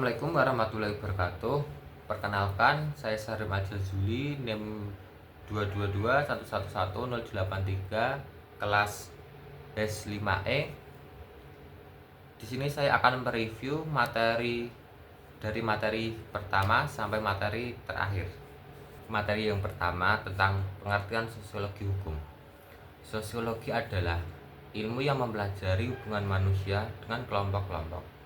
Assalamualaikum warahmatullahi wabarakatuh. Perkenalkan, saya Sarim Al-Jazuli, NIM 222111083, kelas S5E. Di sini saya akan mereview dari materi pertama sampai materi terakhir. Materi yang pertama tentang pengertian sosiologi hukum. Sosiologi adalah ilmu yang mempelajari hubungan manusia dengan kelompok-kelompok.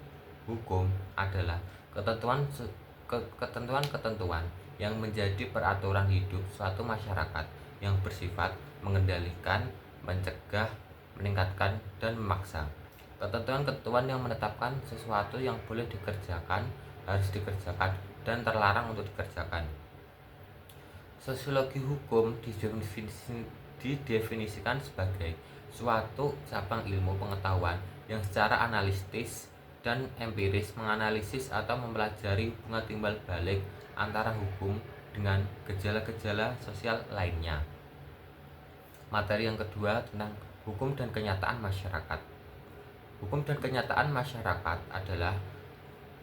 Hukum adalah ketentuan-ketentuan yang menjadi peraturan hidup suatu masyarakat yang bersifat mengendalikan, mencegah, meningkatkan, dan memaksa. Ketentuan-ketentuan yang menetapkan sesuatu yang boleh dikerjakan, harus dikerjakan, dan terlarang untuk dikerjakan. Sosiologi hukum didefinisikan sebagai suatu cabang ilmu pengetahuan yang secara analitis dan empiris menganalisis atau mempelajari hubungan timbal balik antara hukum dengan gejala-gejala sosial lainnya. Materi yang kedua tentang hukum dan kenyataan masyarakat. Hukum dan kenyataan masyarakat adalah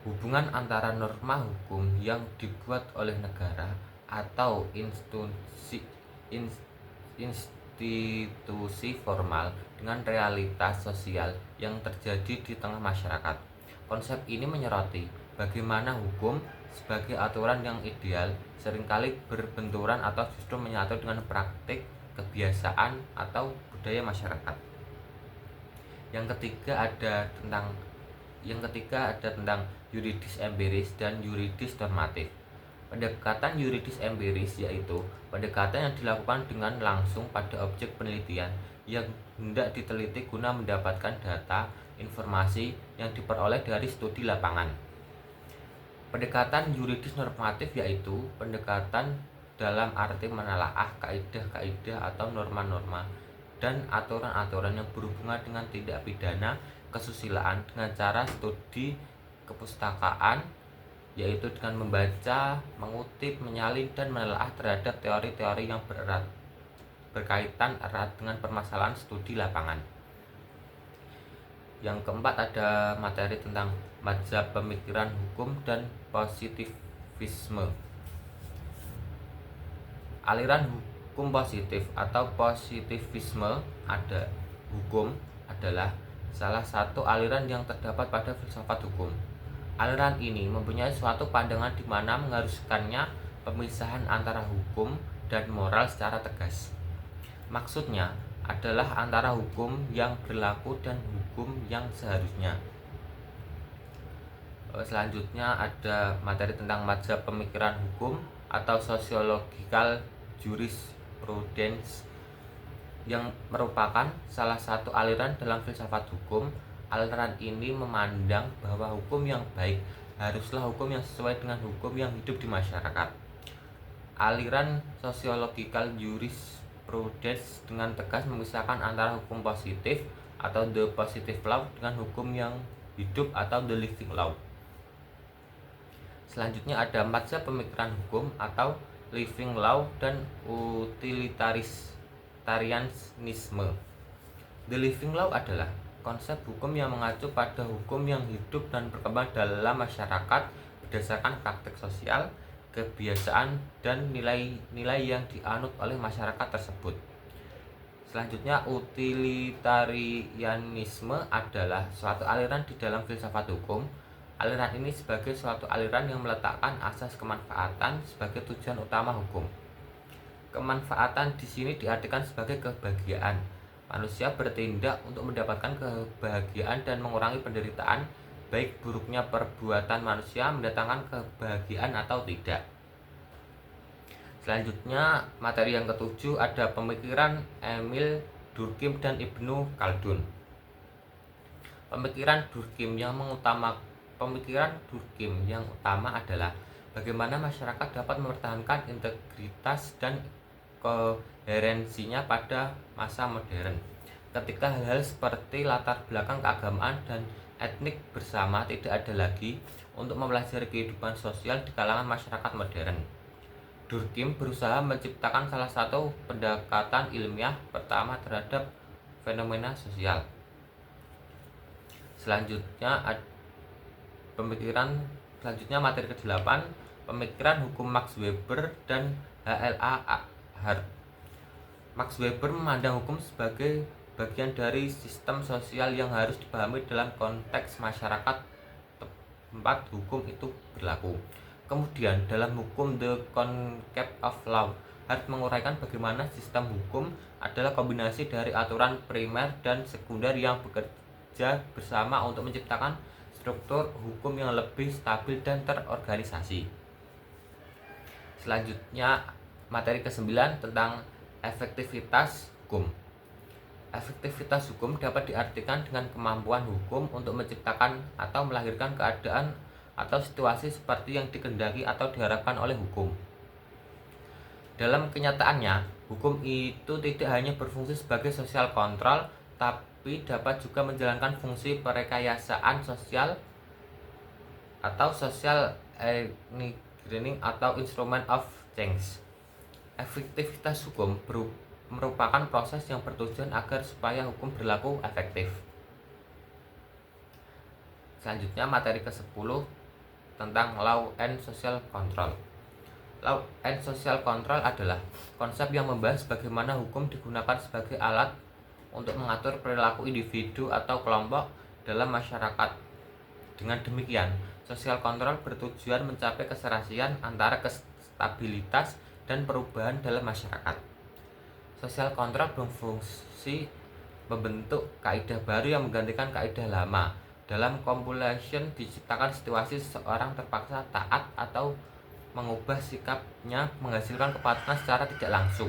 hubungan antara norma hukum yang dibuat oleh negara atau institusi formal dengan realitas sosial yang terjadi di tengah masyarakat. Konsep ini menyoroti bagaimana hukum sebagai aturan yang ideal seringkali berbenturan atau justru menyatu dengan praktik, kebiasaan, atau budaya masyarakat. Yang ketiga ada tentang yuridis empiris dan yuridis normatif. Pendekatan yuridis empiris yaitu pendekatan yang dilakukan dengan langsung pada objek penelitian yang hendak diteliti guna mendapatkan data, informasi yang diperoleh dari studi lapangan. Pendekatan yuridis normatif yaitu pendekatan dalam arti menelaah kaidah-kaidah atau norma-norma dan aturan-aturan yang berhubungan dengan tindak pidana kesusilaan dengan cara studi kepustakaan, yaitu dengan membaca, mengutip, menyalin, dan menelaah terhadap teori-teori yang berkaitan erat dengan permasalahan studi lapangan. Yang keempat ada materi tentang mazhab pemikiran hukum dan positivisme. Aliran hukum positif atau positivisme adalah salah satu aliran yang terdapat pada filsafat hukum. Aliran ini mempunyai suatu pandangan di mana mengharuskannya pemisahan antara hukum dan moral secara tegas. Maksudnya adalah antara hukum yang berlaku dan hukum yang seharusnya. Selanjutnya ada materi tentang mazhab pemikiran hukum atau sociological jurisprudence yang merupakan salah satu aliran dalam filsafat hukum. Aliran ini memandang bahwa hukum yang baik haruslah hukum yang sesuai dengan hukum yang hidup di masyarakat. Aliran sociological jurisprudence dengan tegas memisahkan antara hukum positif atau the positive law dengan hukum yang hidup atau the living law. Selanjutnya ada mazhab pemikiran hukum atau living law dan utilitarianisme. The living law adalah konsep hukum yang mengacu pada hukum yang hidup dan berkembang dalam masyarakat berdasarkan praktik sosial, kebiasaan, dan nilai-nilai yang dianut oleh masyarakat tersebut. Selanjutnya, utilitarianisme adalah suatu aliran di dalam filsafat hukum. Aliran ini sebagai suatu aliran yang meletakkan asas kemanfaatan sebagai tujuan utama hukum. Kemanfaatan di sini diartikan sebagai kebahagiaan. Manusia bertindak untuk mendapatkan kebahagiaan dan mengurangi penderitaan, baik buruknya perbuatan manusia mendatangkan kebahagiaan atau tidak. Selanjutnya, materi yang ketujuh ada pemikiran Emil Durkheim dan Ibnu Khaldun. Pemikiran Durkheim yang utama adalah bagaimana masyarakat dapat mempertahankan integritas dan koherensinya pada masa modern, ketika hal-hal seperti latar belakang keagamaan dan etnik bersama tidak ada lagi untuk mempelajari kehidupan sosial di kalangan masyarakat modern. Durkheim berusaha menciptakan salah satu pendekatan ilmiah pertama terhadap fenomena sosial. Selanjutnya pemikiran Selanjutnya materi ke-8, pemikiran hukum Max Weber dan H.L.A. Hart. Max Weber memandang hukum sebagai bagian dari sistem sosial yang harus dipahami dalam konteks masyarakat tempat hukum itu berlaku. Kemudian dalam hukum The Concept of Law, Hart menguraikan bagaimana sistem hukum adalah kombinasi dari aturan primer dan sekunder yang bekerja bersama untuk menciptakan struktur hukum yang lebih stabil dan terorganisasi. Selanjutnya materi ke-9 tentang efektivitas hukum. Efektivitas hukum dapat diartikan dengan kemampuan hukum untuk menciptakan atau melahirkan keadaan atau situasi seperti yang dikehendaki atau diharapkan oleh hukum. Dalam kenyataannya, hukum itu tidak hanya berfungsi sebagai social control, tapi dapat juga menjalankan fungsi perekayasaan sosial atau social engineering atau instrument of change. Efektivitas hukum merupakan proses yang bertujuan agar supaya hukum berlaku efektif. Selanjutnya materi ke-10 tentang law and social control. Law and social control adalah konsep yang membahas bagaimana hukum digunakan sebagai alat untuk mengatur perilaku individu atau kelompok dalam masyarakat. Dengan demikian, social control bertujuan mencapai keserasian antara stabilitas dan perubahan dalam masyarakat. Social control berfungsi membentuk kaidah baru yang menggantikan kaidah lama. Dalam compulsion diciptakan situasi seseorang terpaksa taat atau mengubah sikapnya menghasilkan kepatuhan secara tidak langsung.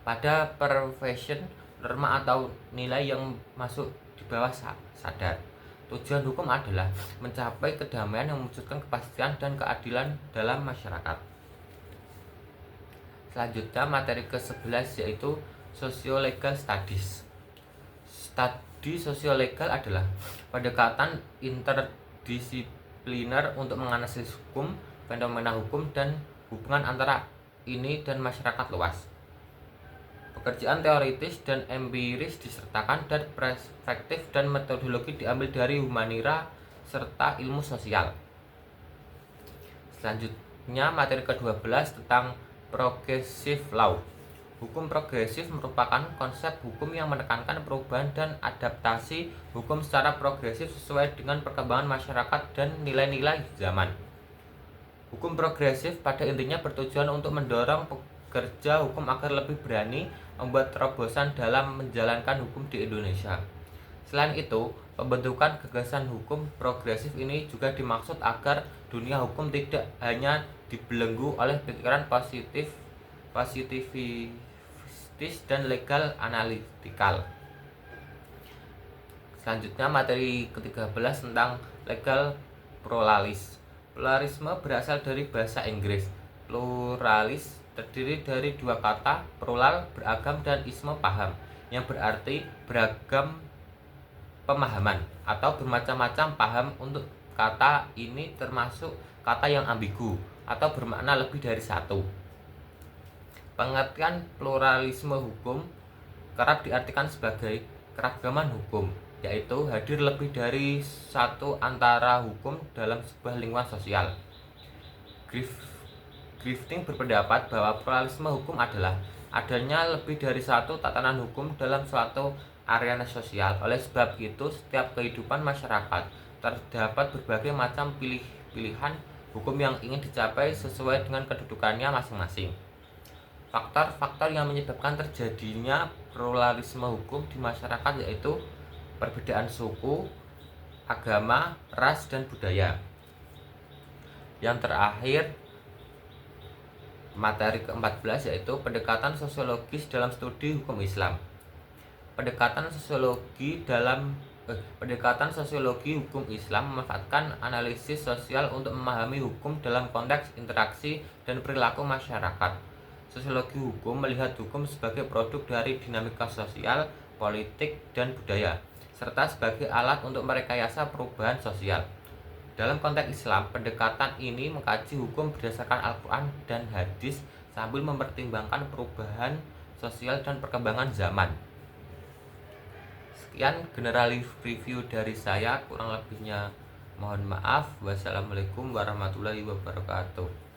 Pada perversion, norma atau nilai yang masuk di bawah sadar. Tujuan hukum adalah mencapai kedamaian yang mewujudkan kepastian dan keadilan dalam masyarakat. Selanjutnya materi ke-11 yaitu Socio-Legal Studies. Studi sosiolegal adalah pendekatan interdisipliner untuk menganalisis hukum, fenomena hukum, dan hubungan antara ini dan masyarakat luas. Pekerjaan teoritis dan empiris disertakan dan perspektif dan metodologi diambil dari humanira serta ilmu sosial. Selanjutnya materi ke-12 tentang progressive law. Hukum progresif merupakan konsep hukum yang menekankan perubahan dan adaptasi hukum secara progresif sesuai dengan perkembangan masyarakat dan nilai-nilai zaman. Hukum progresif pada intinya bertujuan untuk mendorong pekerja hukum agar lebih berani membuat terobosan dalam menjalankan hukum di Indonesia. Selain itu, pembentukan gagasan hukum progresif ini juga dimaksud agar dunia hukum tidak hanya dibelenggu oleh pikiran positivistis dan legal analytical. Selanjutnya materi ke-13 tentang legal pluralis. Pluralisme berasal dari bahasa Inggris. Pluralis terdiri dari dua kata, plural beragam dan isme paham, yang berarti beragam pemahaman atau bermacam-macam paham. Untuk kata ini termasuk kata yang ambigu atau bermakna lebih dari satu. Pengertian pluralisme hukum kerap diartikan sebagai keragaman hukum, yaitu hadir lebih dari satu antara hukum dalam sebuah lingkungan sosial. Grifting berpendapat bahwa pluralisme hukum adalah adanya lebih dari satu tatanan hukum dalam suatu area sosial. Oleh sebab itu, setiap kehidupan masyarakat terdapat berbagai macam pilihan hukum yang ingin dicapai sesuai dengan kedudukannya masing-masing. Faktor-faktor yang menyebabkan terjadinya pluralisme hukum di masyarakat yaitu perbedaan suku, agama, ras, dan budaya. Yang terakhir, materi ke-14 yaitu pendekatan sosiologis dalam studi hukum Islam. Pendekatan sosiologi hukum Islam memanfaatkan analisis sosial untuk memahami hukum dalam konteks interaksi dan perilaku masyarakat. Sosiologi hukum melihat hukum sebagai produk dari dinamika sosial, politik, dan budaya, serta sebagai alat untuk merekayasa perubahan sosial. Dalam konteks Islam, pendekatan ini mengkaji hukum berdasarkan Al-Quran dan hadis sambil mempertimbangkan perubahan sosial dan perkembangan zaman. Sekian general review dari saya, kurang lebihnya Mohon maaf. Wassalamualaikum warahmatullahi wabarakatuh.